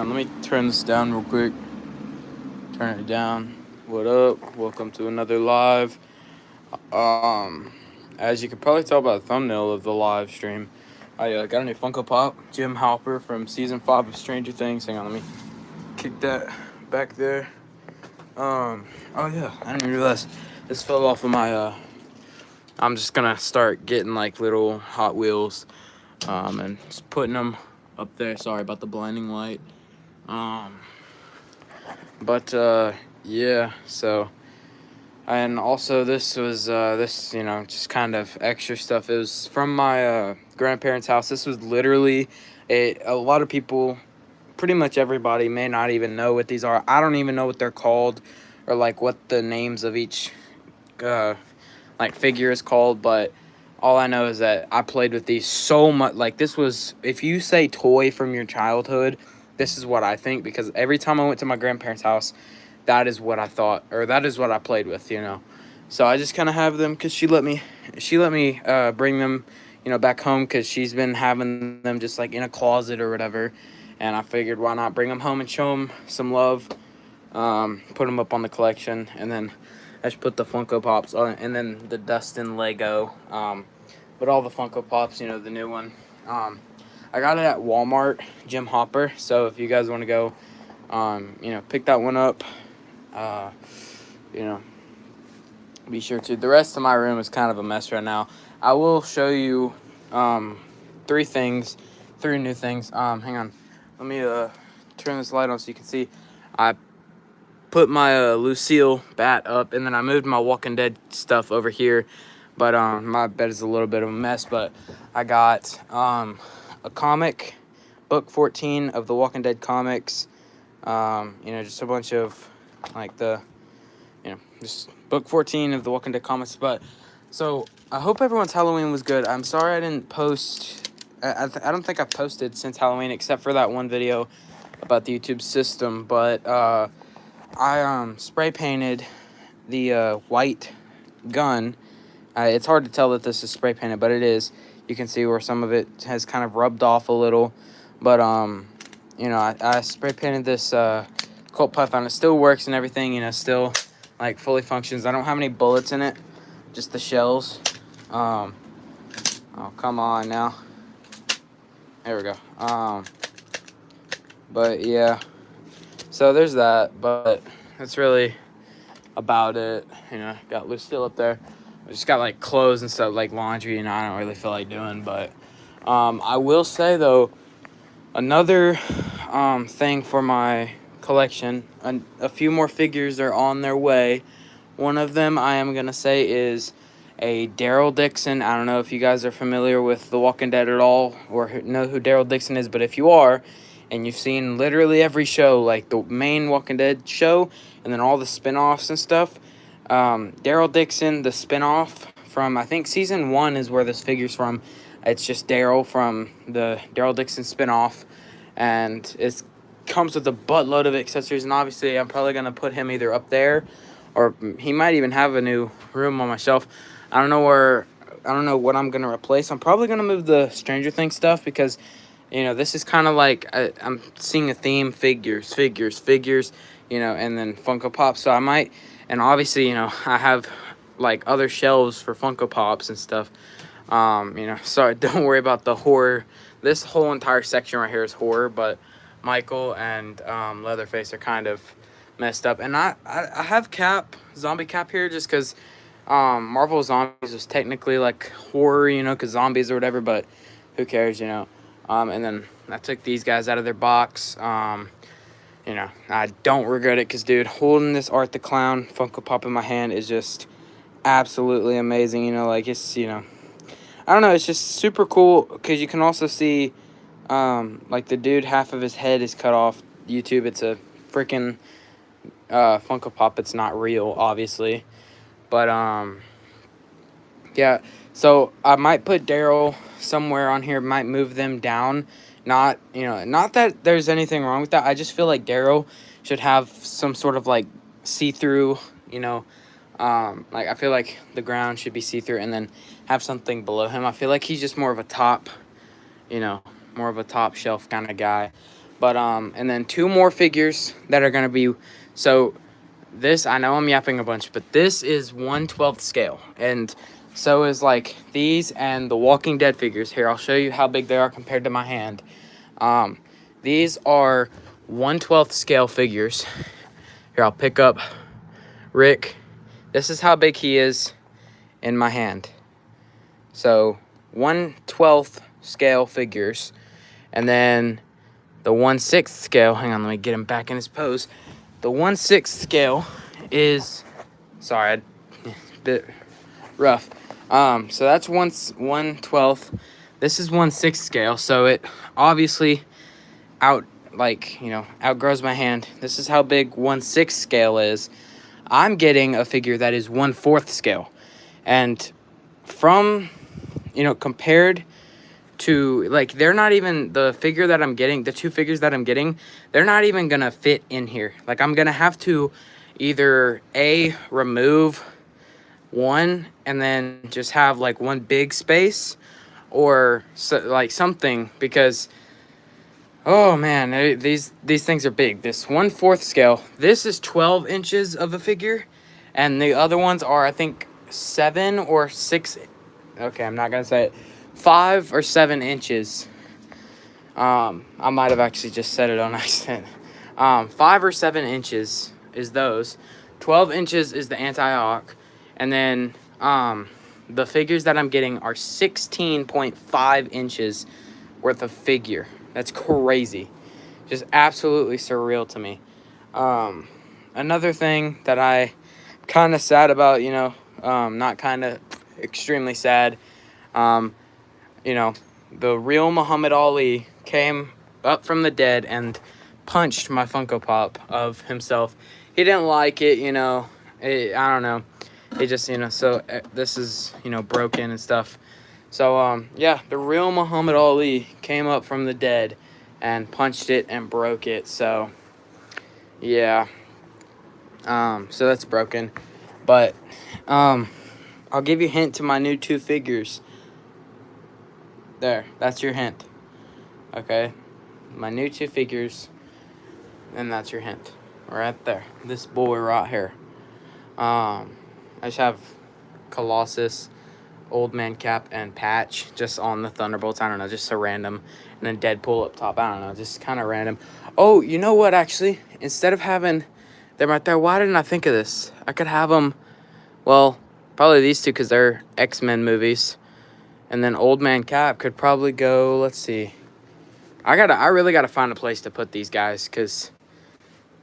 on, let me turn this down real quick. Turn it down. What up? Welcome to another live. As you can probably tell by the thumbnail of the live stream, I got a new Funko Pop, Jim Halper from season 5 of Stranger Things. Hang on, let me kick that back there. Oh yeah, I didn't even realize this fell off of my. I'm just gonna start getting like little Hot Wheels, and just putting them up there. Sorry about the blinding light. But yeah, so, and also this was this, just kind of extra stuff. It was from my grandparents' house. This was literally a lot of people, pretty much everybody, may not even know what these are. I don't even know what they're called, or like what the names of each like figure is called, but all I know is that I played with these so much. Like, this was, if you say toy from your childhood, this is what I think, because every time I went to my grandparents' house, that is what I thought, or that is what I played with, So I just kind of have them because she let me bring them, back home, because she's been having them just like in a closet or whatever, and I figured why not bring them home and show them some love, put them up on the collection, and then I just put the Funko Pops on, and then the Dustin Lego, but all the Funko Pops, the new one. I got it at Walmart, Jim Hopper. So if you guys want to go, pick that one up, be sure to. The rest of my room is kind of a mess right now. I will show you three new things. Hang on. Let me turn this light on so you can see. I put my Lucille bat up, and then I moved my Walking Dead stuff over here. But my bed is a little bit of a mess. But I got a comic, book 14 of the Walking Dead comics. Just a bunch of like just book 14 of the Walking Dead comics. But so I hope everyone's Halloween was good. I'm sorry I didn't post. I don't think I've posted since Halloween, except for that one video about the YouTube system. But I spray painted the white gun. It's hard to tell that this is spray painted, but it is. You can see where some of it has kind of rubbed off a little. But I spray painted this Colt Python. It still works and everything. Still like fully functions. I don't have any bullets in it, just the shells. Oh, come on now. There we go. But yeah. So there's that, but that's really about it. Got Lucille up there. I just got like clothes and stuff, like laundry, I don't really feel like doing. But I will say though, another thing for my collection, a few more figures are on their way. One of them I am gonna say is a Daryl Dixon. I don't know if you guys are familiar with The Walking Dead at all, or know who Daryl Dixon is, but if you are, and you've seen literally every show, like the main Walking Dead show, and then all the spin-offs and stuff, Daryl Dixon, the spin-off from, I think season 1 is where this figure's from. It's just Daryl from the Daryl Dixon spin-off, and it comes with a buttload of accessories, and obviously I'm probably going to put him either up there, or he might even have a new room on my shelf. I don't know what I'm going to replace. I'm probably going to move the Stranger Things stuff, because this is kind of like, I'm seeing a theme, figures, and then Funko Pops. So I might, and obviously, I have like other shelves for Funko Pops and stuff. Sorry, don't worry about the horror. This whole entire section right here is horror, but Michael and Leatherface are kind of messed up. And I have Zombie Cap here, just because Marvel Zombies was technically like horror, because zombies or whatever, but who cares, and then I took these guys out of their box. I don't regret it, because, dude, holding this Art the Clown Funko Pop in my hand is just absolutely amazing. It's, I don't know, it's just super cool, because you can also see, like, the dude, half of his head is cut off. YouTube, it's a freaking Funko Pop. It's not real, obviously. But, yeah, so I might put Daryl somewhere on here, might move them down. Not that there's anything wrong with that. I just feel like Daryl should have some sort of like see-through, like I feel like the ground should be see-through, and then have something below him. I feel like he's just more of a top shelf kind of guy. But and then 2 more figures that are gonna be, so this, I know I'm yapping a bunch, but this is 1/12 scale, and so is like these and the Walking Dead figures. Here, I'll show you how big they are compared to my hand. These are 1/12 scale figures. Here, I'll pick up Rick. This is how big he is in my hand. So 1/12 scale figures, and then the 1/6 scale, hang on, let me get him back in his pose. The 1/6 scale is, sorry, a bit rough. So that's 1/12. This is 1/6 scale, so it obviously outgrows my hand. This is how big 1/6 scale is. I'm getting a figure that is 1/4 scale, and from, compared to, like, they're not even, the figure that I'm getting, the 2 figures that I'm getting, they're not even gonna fit in here. Like, I'm gonna have to either remove one and then just have like one big space, or like something, because oh man, these things are big. This 1/4 scale, this is 12 inches of a figure, and the other ones are, I think, 7 or 6. Okay, I'm not gonna say it. 5 or 7 inches. I might have actually just said it on accident. 5 or 7 inches is those. 12 inches is the anti-hawk, and then the figures that I'm getting are 16.5 inches worth of figure. That's crazy. Just absolutely surreal to me. Another thing that I kind of sad about, not kind of, extremely sad, the real Muhammad Ali came up from the dead and punched my Funko Pop of himself. He didn't like it, I don't know. He just, so this is, broken and stuff. So, yeah, the real Muhammad Ali came up from the dead and punched it and broke it. So, yeah. So that's broken. But, I'll give you a hint to my new 2 figures. There, that's your hint. Okay? My new 2 figures, and that's your hint. Right there. This boy right here. I just have Colossus, Old Man Cap, and Patch just on the Thunderbolts. I don't know, just so random. And then Deadpool up top. I don't know, just kind of random. Oh, you know what, actually? Instead of having them right there, why didn't I think of this? I could have them, well, probably these 2 because they're X-Men movies. And then Old Man Cap could probably go, let's see. I really gotta find a place to put these guys, because,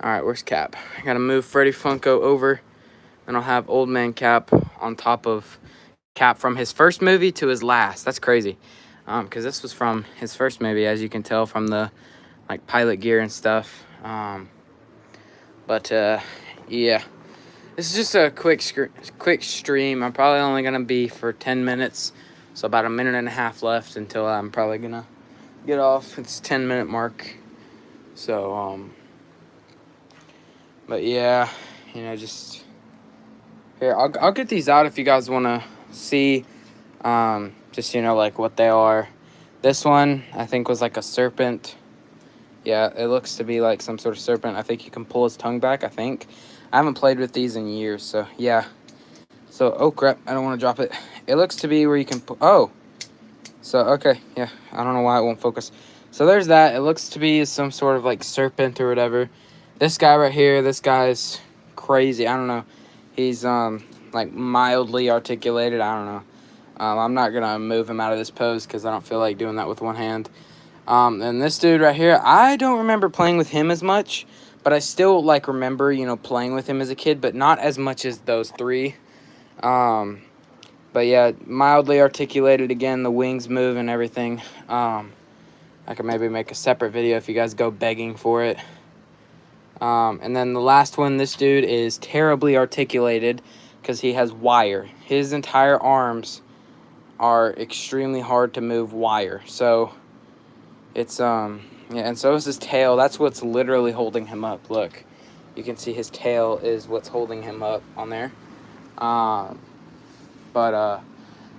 alright, where's Cap? I gotta move Freddy Funko over. And I'll have Old Man Cap on top of Cap from his first movie to his last. That's crazy. Because this was from his first movie, as you can tell from the, like, pilot gear and stuff. Yeah. This is just a quick stream. I'm probably only going to be for 10 minutes. So about a minute and a half left until I'm probably going to get off. It's 10-minute mark. So, but yeah, just... Here, I'll get these out if you guys want to see, just, like, what they are. This one, I think, was like a serpent. Yeah, it looks to be like some sort of serpent. I think you can pull his tongue back, I think. I haven't played with these in years, so, yeah. So, oh, crap, I don't want to drop it. It looks to be where you can oh. So, okay, yeah, I don't know why it won't focus. So, there's that. It looks to be some sort of, like, serpent or whatever. This guy right here, this guy's crazy. I don't know. He's, like, mildly articulated. I don't know. I'm not going to move him out of this pose because I don't feel like doing that with one hand. And this dude right here, I don't remember playing with him as much, but I still, like, remember, playing with him as a kid, but not as much as those 3. But, yeah, mildly articulated again. The wings move and everything. I could maybe make a separate video if you guys go begging for it. And then the last one, this dude is terribly articulated because he has wire. His entire arms are extremely hard to move wire. So it's, yeah, and so is his tail. That's what's literally holding him up. Look, you can see his tail is what's holding him up on there.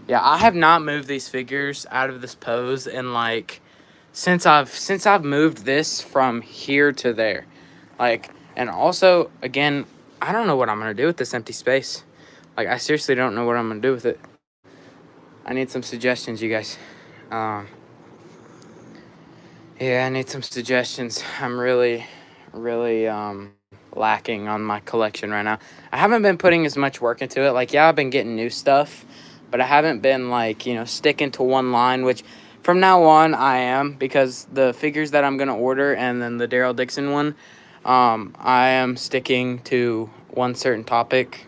Yeah, I have not moved these figures out of this pose in like since I've moved this from here to there. Like, and also, again, I don't know what I'm gonna do with this empty space. Like, I seriously don't know what I'm gonna do with it. I need some suggestions, you guys. Yeah, I need some suggestions. I'm really lacking on my collection right now. I haven't been putting as much work into it. Like, yeah, I've been getting new stuff, but I haven't been, like, you know, sticking to one line, which from now on I am, because the figures that I'm going to order and then the Daryl Dixon one, I am sticking to one certain topic.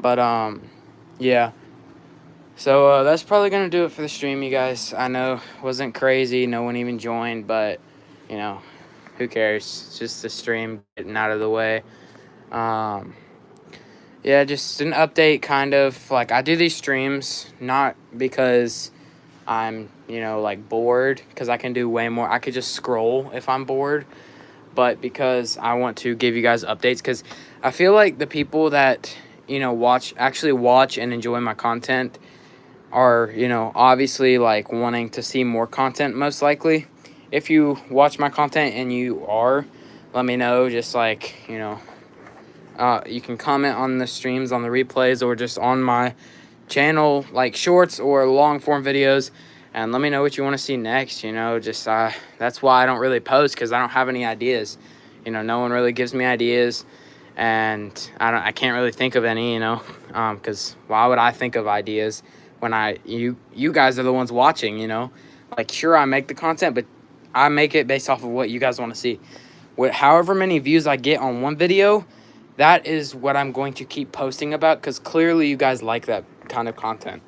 But, yeah. So, that's probably going to do it for the stream, you guys. I know it wasn't crazy. No one even joined, but, you know, who cares? It's just the stream getting out of the way. Yeah, just an update, kind of. Like, I do these streams not because I'm, you know, like, bored, because I can do way more. I could just scroll if I'm bored, but because I want to give you guys updates, because I feel like the people that, you know, actually watch and enjoy my content are, you know, obviously, like, wanting to see more content, most likely. If you watch my content and you are, let me know. Just, like, you know, you can comment on the streams, on the replays, or just on my channel, like shorts or long form videos, and let me know what you want to see next. You know, just that's why I don't really post, because I don't have any ideas. You know, no one really gives me ideas, and I can't really think of any, you know, because why would I think of ideas when you guys are the ones watching, you know? Like, sure, I make the content, but I make it based off of what you guys want to see. However many views I get on one video, that is what I'm going to keep posting about, because clearly you guys like that kind of content.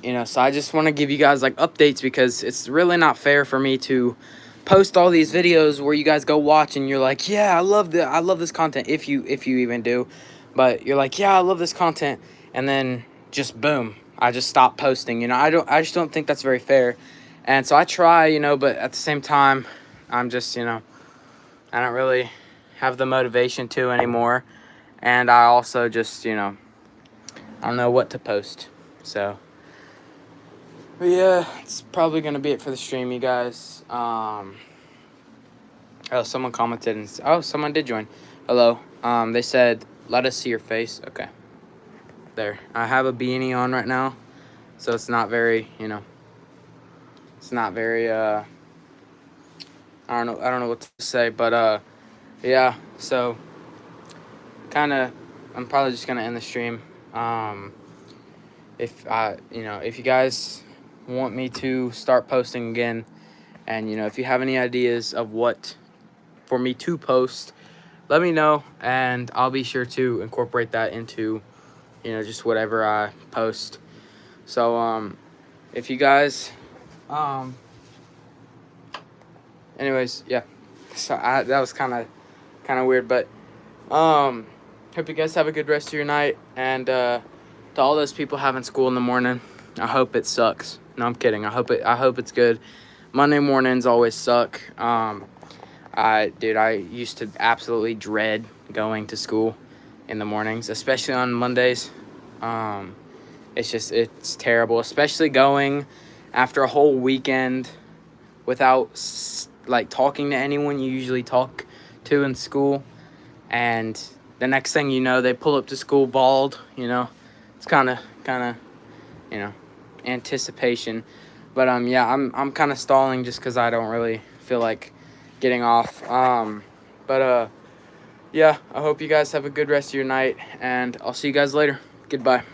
You know, so I just want to give you guys, like, updates, because it's really not fair for me to post all these videos where you guys go watch and you're like, yeah, I love this content, if you even do. But you're like, yeah, I love this content, and then just boom, I just stop posting. You know, I just don't think that's very fair. And so I try, you know, but at the same time, I'm just, you know, I don't really have the motivation to anymore. And I also just, you know, I don't know what to post. So, but yeah, it's probably going to be it for the stream, you guys. Oh, someone commented, and oh, someone did join. Hello. They said, let us see your face. Okay. There. I have a beanie on right now, so it's not very, you know, it's not very, I don't know what to say, but, yeah, so, I'm probably just gonna end the stream. If you guys want me to start posting again, and, you know, if you have any ideas of what for me to post, let me know, and I'll be sure to incorporate that into, you know, just whatever I post. So, if you guys, anyways, yeah, so that was kind of weird, but, hope you guys have a good rest of your night, and, to all those people having school in the morning, I hope it sucks. No, I'm kidding. I hope it's good. Monday mornings always suck. I used to absolutely dread going to school in the mornings, especially on Mondays. It's terrible, especially going after a whole weekend without, like, talking to anyone you usually talk to in school, and the next thing you know, they pull up to school bald. You know, it's kind of, you know, anticipation. But yeah, I'm kind of stalling just because I don't really feel like getting off. But yeah, I hope you guys have a good rest of your night, and I'll see you guys later. Goodbye.